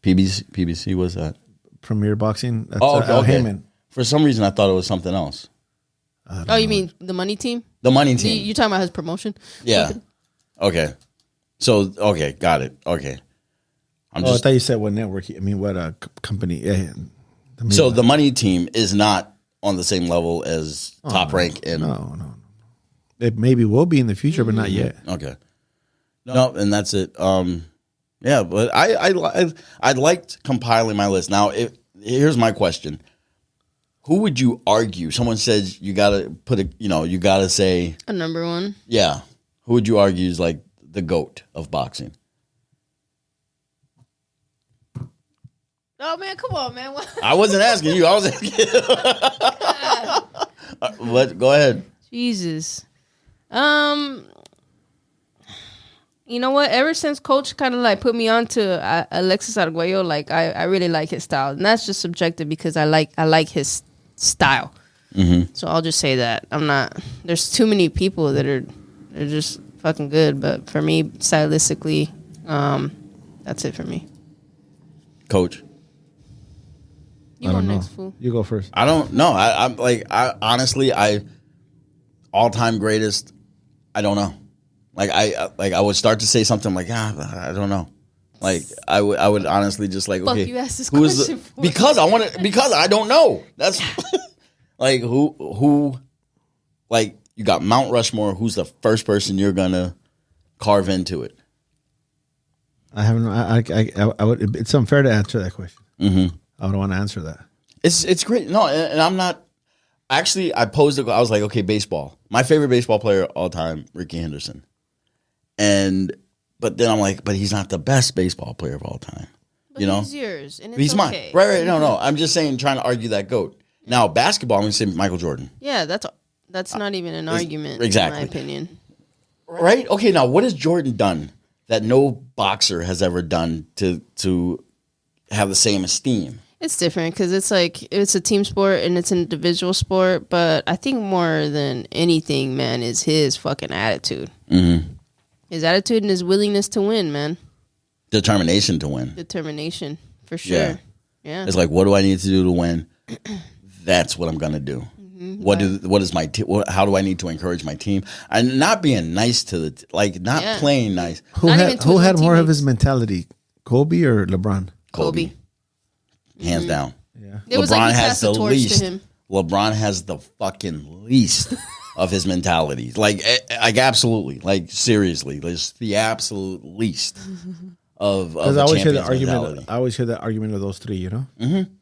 PBC. What's that? Premier Boxing. That's, okay. Heyman. For some reason, I thought it was something else. You mean the Money Team? The Money Team. You talking about his promotion? Yeah. Okay. So got it. Okay. I thought you said what network. What company? Yeah. So the Money Team is not on the same level as Top Rank and no. It maybe will be in the future, but not yet. Okay. No, and that's it. Yeah, but I liked compiling my list. Now, here's my question: who would you argue? Someone says you gotta you gotta say a number one. Yeah, who would you argue is like the GOAT of boxing? Oh man, come on, man! I wasn't asking you. I was asking. What? Go ahead. Jesus. You know what? Ever since Coach kind of like put me on to Alexis Arguello, like I really like his style, and that's just subjective because I like his style. Mm-hmm. So I'll just say that I'm not. There's too many people that are just fucking good, but for me, stylistically, that's it for me. Coach, you go next, fool. You go first. I don't know. I'm honestly, all-time greatest. I don't know. I would start to say something like, I don't know. Like I would honestly just like, fuck okay, you asked this question for? Because I don't know. That's like who like you got Mount Rushmore. Who's the first person you're gonna carve into it? I haven't. I would. It's unfair to answer that question. Mm-hmm. I don't want to answer that. It's great. No, and I'm not. Actually, I posed it. I was like, okay, baseball. My favorite baseball player of all time, Ricky Henderson. But then I'm like, but he's not the best baseball player of all time. But he's yours, and he's okay. Mine. Right. No. I'm just saying, trying to argue that GOAT. Now, basketball, I'm going to say Michael Jordan. Yeah, that's not even an argument, exactly. in my opinion. Right? Okay, now, what has Jordan done that no boxer has ever done to have the same esteem? It's different because it's a team sport and it's an individual sport, but I think more than anything, man, is his fucking attitude. Mm-hmm. His attitude and his willingness to win, man. Determination to win. Determination, for sure. Yeah. It's like, what do I need to do to win? That's what I'm going to do. Mm-hmm. What is my how do I need to encourage my team? And not being nice to playing nice. Who had more of his mentality, Kobe or LeBron? Kobe. Hands down. Yeah. LeBron has the least. LeBron has the fucking least of his mentality. Like absolutely. Like seriously. There's the absolute least of I always hear the argument. I always hear that argument of those three, you know? Mm-hmm.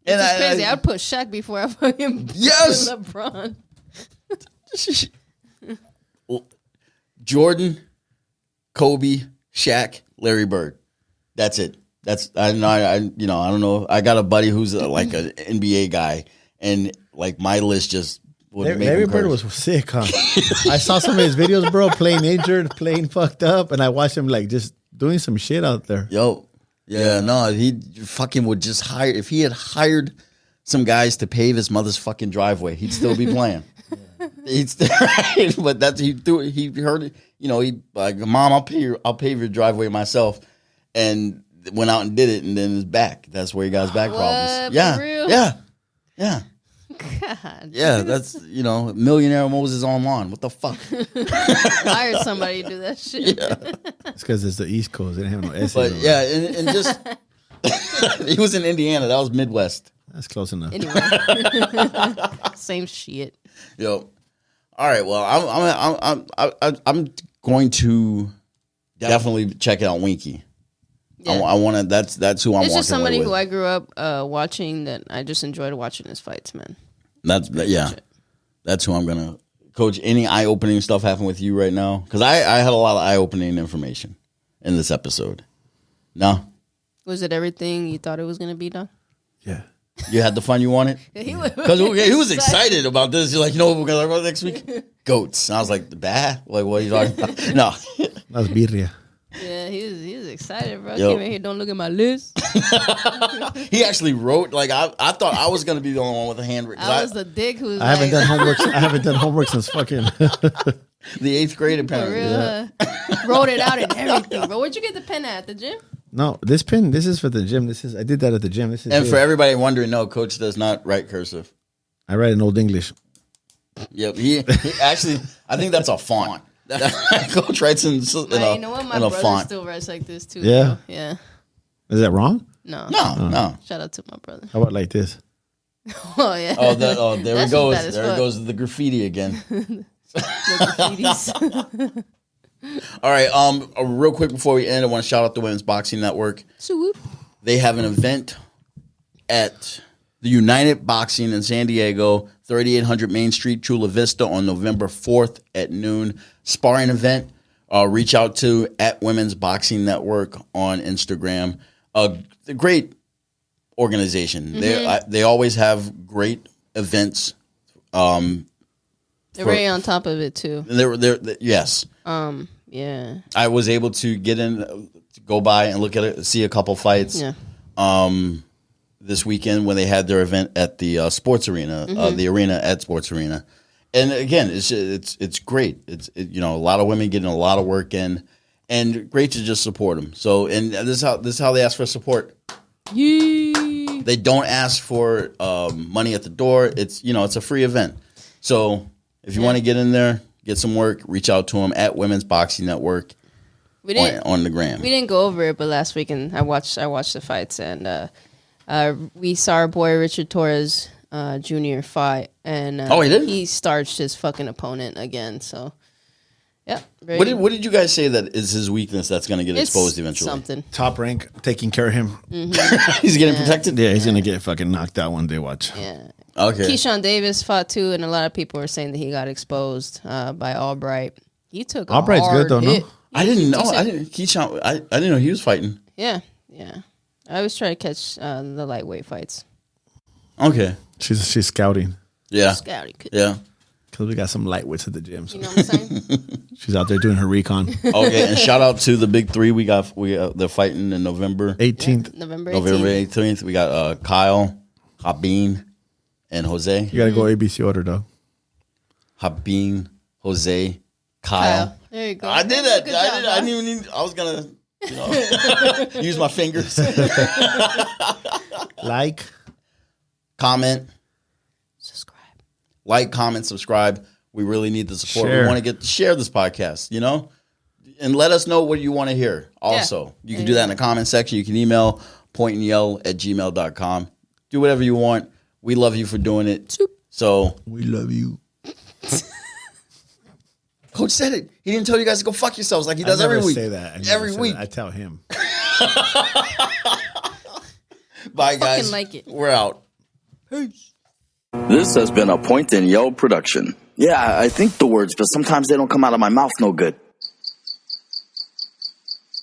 It's crazy. I'd put Shaq before I put him. Yes. LeBron. Jordan, Kobe, Shaq, Larry Bird. That's it. I don't know. I got a buddy who's like an NBA guy, and like my list just would make Larry Bird was sick, huh? I saw some of his videos, bro, playing injured, playing fucked up, and I watched him like just doing some shit out there. Yo, yeah, no, he fucking would just hire. If he had hired some guys to pave his mother's fucking driveway, he'd still be playing. He'd still, right? But that's he heard it. You know, he like, Mom, I'll pave your driveway myself, and went out and did it, and then his back. That's where he got his back problems. Yeah, for real? Yeah. God. Yeah, that's, millionaire Moses on lawn. What the fuck? Hired somebody to do that shit. Yeah. It's because it's the East Coast. They didn't have no S. But yeah, and just He was in Indiana. That was Midwest. That's close enough. Anyway, same shit. Yo, all right. Well, I'm going to definitely check out Winky. Yeah. I want to. That's who I'm. It's just somebody who I grew up watching that I just enjoyed watching his fights, man. That's who I'm gonna. Coach, any eye-opening stuff happen with you right now? Because I had a lot of eye-opening information in this episode. No? Was it everything you thought it was going to be, Don? Yeah. You had the fun you wanted? Because he was excited about this. He's like, you know what we're going to talk about next week? Goats. And I was like, bah? Like, what are you talking about? No. That's birria. Yeah, he was excited, bro. Came in here, don't look at my list. He actually wrote, like, I thought I was going to be the only one with a handwritten. I was the dick who was I haven't done homework since fucking the 8th grade, apparently. Yeah. Wrote it out and everything, bro. Where'd you get the pen at the gym? No, this pen, this is for the gym. I did that at the gym. This is and for everybody wondering, no, Coach does not write cursive. I write in Old English. Yep. He actually, I think that's a font. Coach writes in you know what? My brother font. Still writes like this too. Yeah. Bro. Yeah. Is that wrong? No. Shout out to my brother. How about like this? Oh yeah. There it goes. There it goes. The graffiti again. The graffitis. All right. Real quick before we end, I want to shout out the Women's Boxing Network. Swoop. They have an event at the United Boxing in San Diego, 3800 Main Street, Chula Vista, on November 4th at noon. Sparring event. Reach out to @Women's Boxing Network on Instagram. A great organization. Mm-hmm. They always have great events. They're very on top of it too. They're yes. Yeah. I was able to get in, to go by and look at it, see a couple fights. Yeah. This weekend when they had their event at the sports arena, the arena at Sports Arena, and again, it's great. It's a lot of women getting a lot of work in, and great to just support them. So, and this is how they ask for support. Yee. They don't ask for money at the door. It's a free event. So if you want to get in there, get some work, reach out to them at Women's Boxing Network on the gram. We didn't go over it, but last weekend I watched the fights, and we saw our boy Richard Torres Jr. fight, and he did? He starched his fucking opponent again. So, yeah. What did you guys say that is his weakness that's going to get exposed eventually? Something. Top rank, taking care of him. Mm-hmm. He's getting protected? Yeah, he's going to get fucking knocked out one day, watch. Yeah. Okay. Keyshawn Davis fought too, and a lot of people were saying that he got exposed by Albright. He took Albright's good though, hit. no? I didn't know. Keyshawn, I didn't know he was fighting. Yeah. I always try to catch the lightweight fights. Okay. She's scouting. Yeah. Scouting. Yeah. Because we got some lightweights at the gym. So. You know what I'm saying? She's out there doing her recon. Okay, and shout out to the big three. They're fighting in November 18th. Yeah, November 18th. We got Kyle, Habin, and Jose. You got to go ABC order, though. Habin, Jose, Kyle. There you go. I did that. I didn't even need. I was gonna, use my fingers. Like, comment, subscribe. Like, comment, subscribe. We really need the support. Share. We want to share this podcast, and let us know what you want to hear. Also, you can do that in the comment section. You can email pointandyell@gmail.com. Do whatever you want. We love you for doing it. So we love you. Coach said it. He didn't tell you guys to go fuck yourselves like he does every week. I never say that. Every week. I tell him. Bye, guys. Like it. We're out. Peace. This has been a Point and Yell production. Yeah, I think the words, but sometimes they don't come out of my mouth no good.